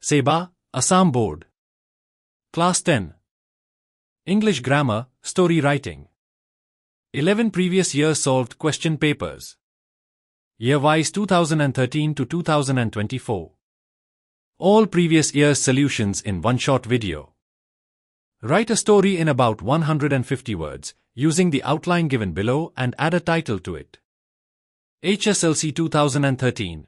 SEBA, Assam Board. Class 10. English Grammar, Story Writing. 11 previous years solved question papers. Year-wise 2013 to 2024. All previous years' solutions in one short video. Write a story in about 150 words, using the outline given below and add a title to it. HSLC 2013.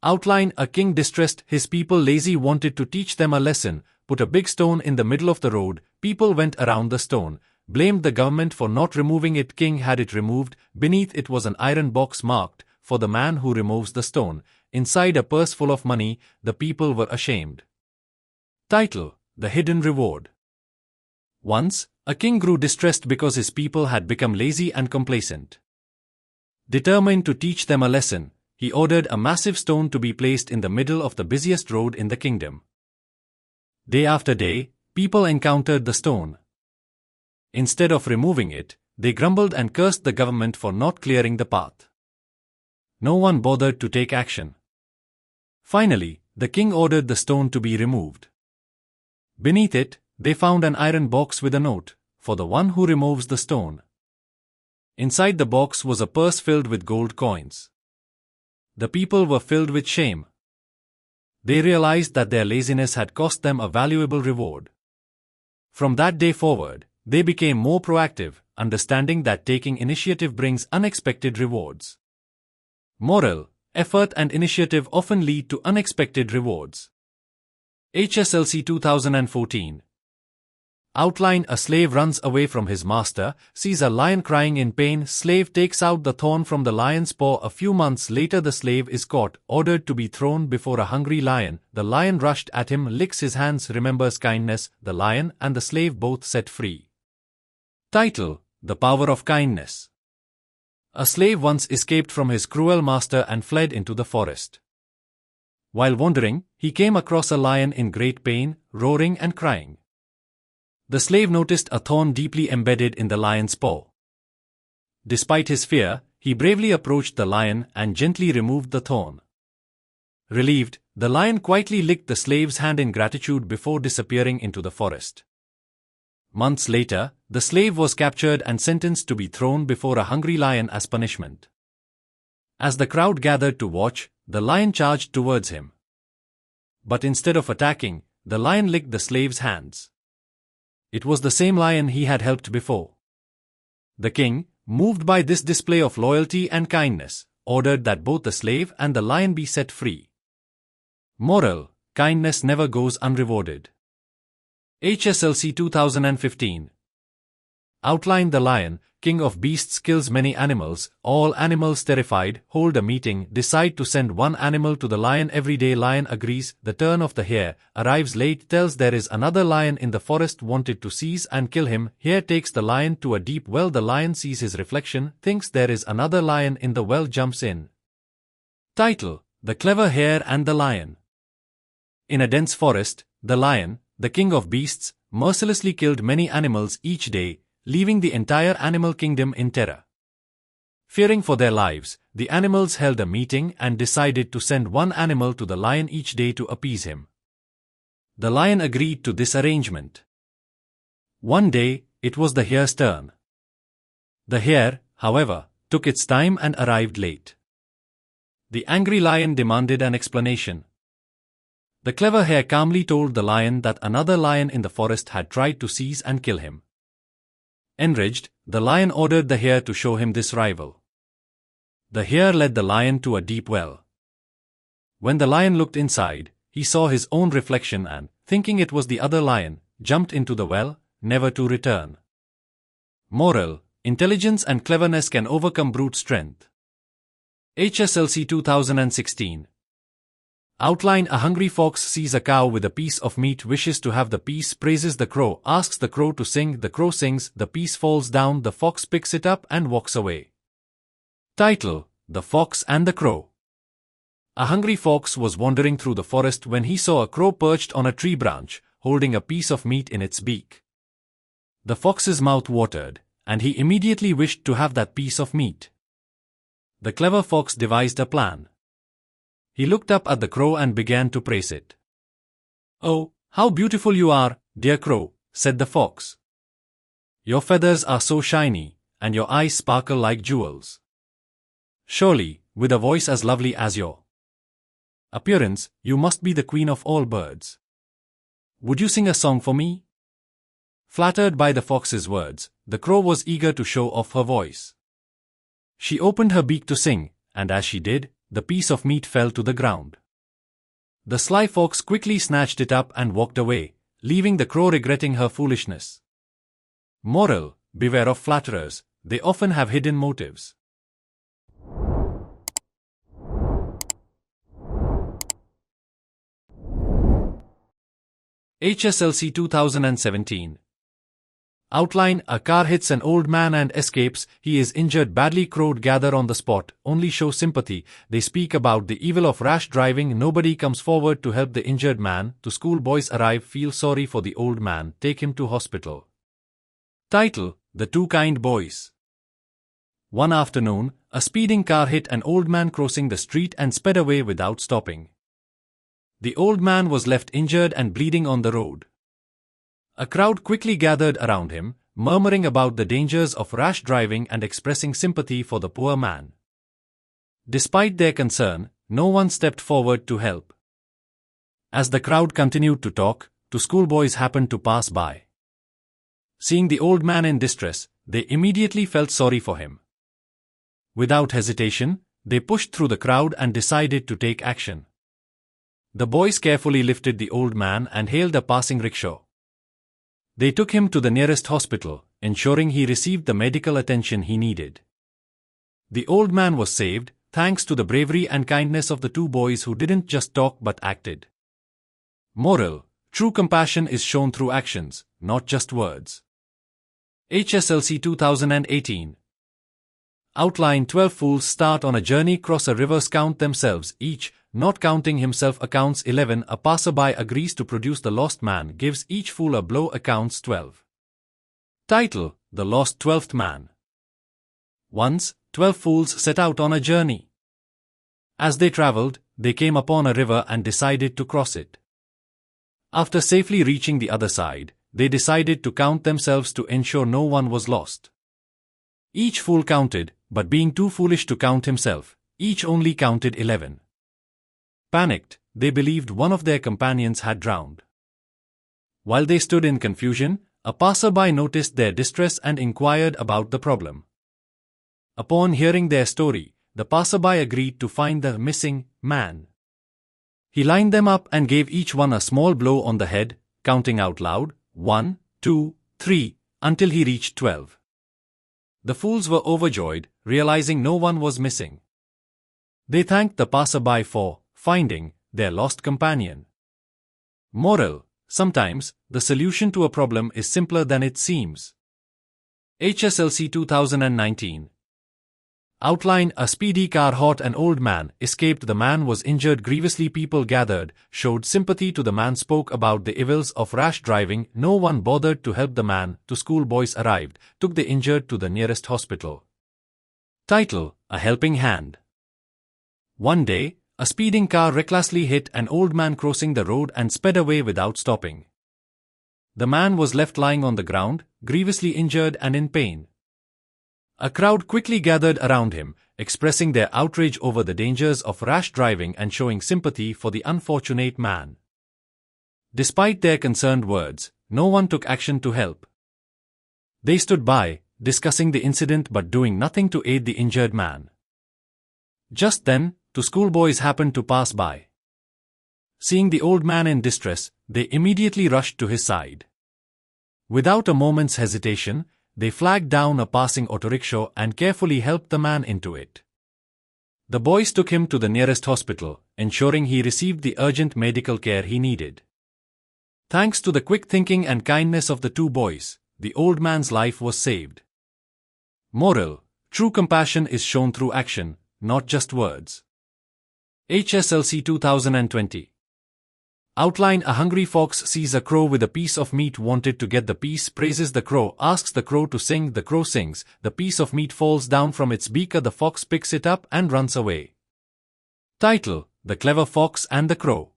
Outline: a king distressed, his people lazy, wanted to teach them a lesson, put a big stone in the middle of the road, people went around the stone, blamed the government for not removing it, king had it removed, beneath it was an iron box marked, for the man who removes the stone, inside a purse full of money, the people were ashamed. Title: The Hidden Reward. Once, a king grew distressed because his people had become lazy and complacent. Determined to teach them a lesson, he ordered a massive stone to be placed in the middle of the busiest road in the kingdom. Day after day, people encountered the stone. Instead of removing it, they grumbled and cursed the government for not clearing the path. No one bothered to take action. Finally, the king ordered the stone to be removed. Beneath it, they found an iron box with a note, for the one who removes the stone. Inside the box was a purse filled with gold coins. The people were filled with shame. They realized that their laziness had cost them a valuable reward. From that day forward, they became more proactive, understanding that taking initiative brings unexpected rewards. Moral: effort and initiative often lead to unexpected rewards. HSLC 2014. Outline: a slave runs away from his master, sees a lion crying in pain, slave takes out the thorn from the lion's paw. A few months later the slave is caught, ordered to be thrown before a hungry lion. The lion rushed at him, licks his hands, remembers kindness, the lion and the slave both set free. Title: The Power of Kindness. A slave once escaped from his cruel master and fled into the forest. While wandering, he came across a lion in great pain, roaring and crying. The slave noticed a thorn deeply embedded in the lion's paw. Despite his fear, he bravely approached the lion and gently removed the thorn. Relieved, the lion quietly licked the slave's hand in gratitude before disappearing into the forest. Months later, the slave was captured and sentenced to be thrown before a hungry lion as punishment. As the crowd gathered to watch, the lion charged towards him. But instead of attacking, the lion licked the slave's hands. It was the same lion he had helped before. The king, moved by this display of loyalty and kindness, ordered that both the slave and the lion be set free. Moral: kindness never goes unrewarded. HSLC 2015. Outline: the lion, king of beasts, kills many animals. All animals terrified, hold a meeting, decide to send one animal to the lion every day. Lion agrees. The turn of the hare, arrives late, tells there is another lion in the forest, wanted to seize and kill him. Hare takes the lion to a deep well. The lion sees his reflection, thinks there is another lion in the well, jumps in. Title: The Clever Hare and the Lion. In a dense forest, the lion, the king of beasts, mercilessly killed many animals each day, leaving the entire animal kingdom in terror. Fearing for their lives, the animals held a meeting and decided to send one animal to the lion each day to appease him. The lion agreed to this arrangement. One day, it was the hare's turn. The hare, however, took its time and arrived late. The angry lion demanded an explanation. The clever hare calmly told the lion that another lion in the forest had tried to seize and kill him. Enraged, the lion ordered the hare to show him this rival. The hare led the lion to a deep well. When the lion looked inside, he saw his own reflection and, thinking it was the other lion, jumped into the well, never to return. Moral: intelligence and cleverness can overcome brute strength. HSLC 2016. Outline: a hungry fox sees a cow with a piece of meat, wishes to have the piece, praises the crow, asks the crow to sing, the crow sings, the piece falls down, the fox picks it up and walks away. Title: The Fox and the Crow. A hungry fox was wandering through the forest when he saw a crow perched on a tree branch, holding a piece of meat in its beak. The fox's mouth watered, and he immediately wished to have that piece of meat. The clever fox devised a plan. He looked up at the crow and began to praise it. "Oh, how beautiful you are, dear crow," said the fox. "Your feathers are so shiny, and your eyes sparkle like jewels. Surely, with a voice as lovely as your appearance, you must be the queen of all birds. Would you sing a song for me?" Flattered by the fox's words, the crow was eager to show off her voice. She opened her beak to sing, and as she did, the piece of meat fell to the ground. The sly fox quickly snatched it up and walked away, leaving the crow regretting her foolishness. Moral: beware of flatterers, they often have hidden motives. HSLC 2017. Outline: a car hits an old man and escapes, he is injured badly. Crowd gather on the spot, only show sympathy, they speak about the evil of rash driving, nobody comes forward to help the injured man, to school boys arrive, feel sorry for the old man, take him to hospital. Title: The Two Kind Boys. One afternoon, a speeding car hit an old man crossing the street and sped away without stopping. The old man was left injured and bleeding on the road. A crowd quickly gathered around him, murmuring about the dangers of rash driving and expressing sympathy for the poor man. Despite their concern, no one stepped forward to help. As the crowd continued to talk, two schoolboys happened to pass by. Seeing the old man in distress, they immediately felt sorry for him. Without hesitation, they pushed through the crowd and decided to take action. The boys carefully lifted the old man and hailed a passing rickshaw. They took him to the nearest hospital, ensuring he received the medical attention he needed. The old man was saved, thanks to the bravery and kindness of the two boys who didn't just talk but acted. Moral: true compassion is shown through actions, not just words. HSLC 2018. Outline: 12 fools start on a journey, cross a river, count themselves, each, not counting himself, accounts 11, a passerby agrees to produce the lost man, gives each fool a blow, accounts 12. Title: The Lost 12th Man. Once, 12 fools set out on a journey. As they traveled, they came upon a river and decided to cross it. After safely reaching the other side, they decided to count themselves to ensure no one was lost. Each fool counted, but being too foolish to count himself, each only counted 11. Panicked, they believed one of their companions had drowned. While they stood in confusion, a passerby noticed their distress and inquired about the problem. Upon hearing their story, the passerby agreed to find the missing man. He lined them up and gave each one a small blow on the head, counting out loud, 1, 2, 3, until he reached 12. The fools were overjoyed, realizing no one was missing. They thanked the passerby for finding their lost companion. Moral: sometimes, the solution to a problem is simpler than it seems. HSLC 2019. Outline: a speedy car hit an old man, escaped, the man was injured grievously, people gathered, showed sympathy to the man, spoke about the evils of rash driving, no one bothered to help the man, two schoolboys arrived, took the injured to the nearest hospital. Title: A Helping Hand. One day, a speeding car recklessly hit an old man crossing the road and sped away without stopping. The man was left lying on the ground, grievously injured and in pain. A crowd quickly gathered around him, expressing their outrage over the dangers of rash driving and showing sympathy for the unfortunate man. Despite their concerned words, no one took action to help. They stood by, discussing the incident but doing nothing to aid the injured man. Just then, two schoolboys happened to pass by. Seeing the old man in distress, they immediately rushed to his side. Without a moment's hesitation, they flagged down a passing autorickshaw and carefully helped the man into it. The boys took him to the nearest hospital, ensuring he received the urgent medical care he needed. Thanks to the quick thinking and kindness of the two boys, the old man's life was saved. Moral: true compassion is shown through action, not just words. HSLC 2020. Outline: a hungry fox sees a crow with a piece of meat, wanted to get the piece, praises the crow, asks the crow to sing, the crow sings, the piece of meat falls down from its beaker, the fox picks it up and runs away. Title: The Clever Fox and the Crow.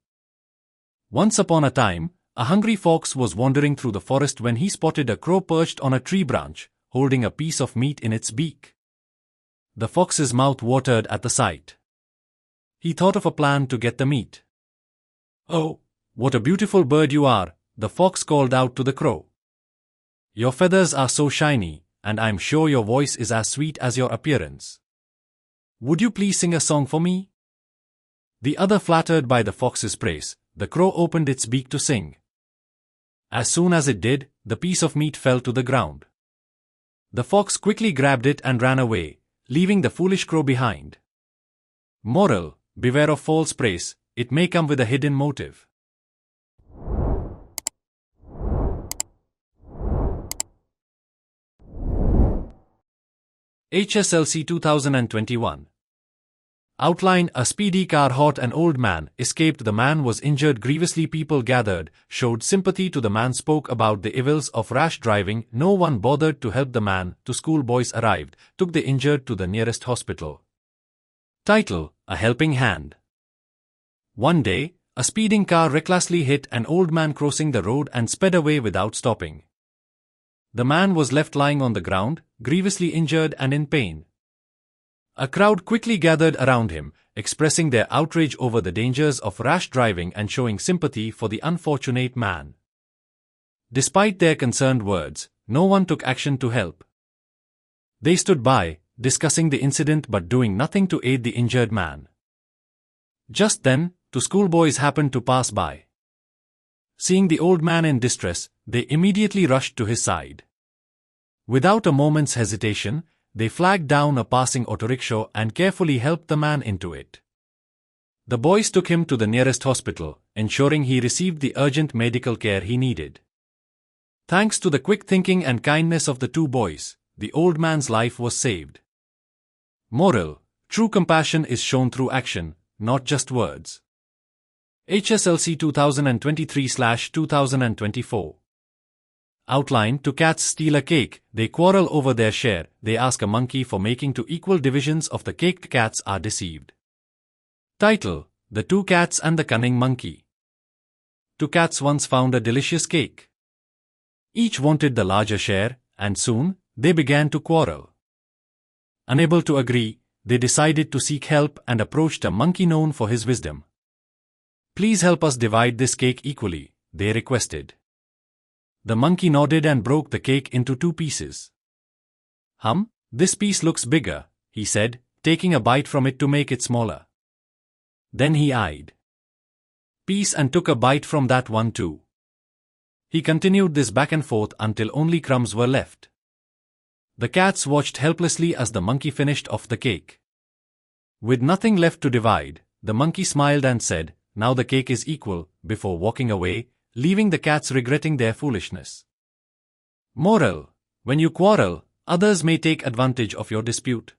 Once upon a time, a hungry fox was wandering through the forest when he spotted a crow perched on a tree branch, holding a piece of meat in its beak. The fox's mouth watered at the sight. He thought of a plan to get the meat. "Oh, what a beautiful bird you are," the fox called out to the crow. "Your feathers are so shiny, and I'm sure your voice is as sweet as your appearance. Would you please sing a song for me?" The other, flattered by the fox's praise, the crow opened its beak to sing. As soon as it did, the piece of meat fell to the ground. The fox quickly grabbed it and ran away, leaving the foolish crow behind. Moral: beware of false praise, it may come with a hidden motive. HSLC 2021. Outline: a speedy car hit an old man, escaped. The man was injured grievously. People gathered, showed sympathy to the man, spoke about the evils of rash driving. No one bothered to help the man. Two schoolboys arrived, took the injured to the nearest hospital. Title: A Helping Hand. One day, a speeding car recklessly hit an old man crossing the road and sped away without stopping. The man was left lying on the ground, grievously injured and in pain. A crowd quickly gathered around him, expressing their outrage over the dangers of rash driving and showing sympathy for the unfortunate man. Despite their concerned words, no one took action to help. They stood by, discussing the incident but doing nothing to aid the injured man. Just then, two schoolboys happened to pass by. Seeing the old man in distress, they immediately rushed to his side. Without a moment's hesitation, they flagged down a passing autorickshaw and carefully helped the man into it. The boys took him to the nearest hospital, ensuring he received the urgent medical care he needed. Thanks to the quick thinking and kindness of the two boys, the old man's life was saved. Moral: true compassion is shown through action, not just words. HSLC 2023/2024. Outline: two cats steal a cake, they quarrel over their share, they ask a monkey for making two equal divisions of the cake. Cats are deceived. Title: The Two Cats and the Cunning Monkey. Two cats once found a delicious cake. Each wanted the larger share, and soon, they began to quarrel. Unable to agree, they decided to seek help and approached a monkey known for his wisdom. "Please help us divide this cake equally," they requested. The monkey nodded and broke the cake into two pieces. This piece looks bigger," he said, taking a bite from it to make it smaller. Then he eyed piece and took a bite from that one too. He continued this back and forth until only crumbs were left. The cats watched helplessly as the monkey finished off the cake. With nothing left to divide, the monkey smiled and said, "Now the cake is equal," before walking away, leaving the cats regretting their foolishness. Moral: when you quarrel, others may take advantage of your dispute.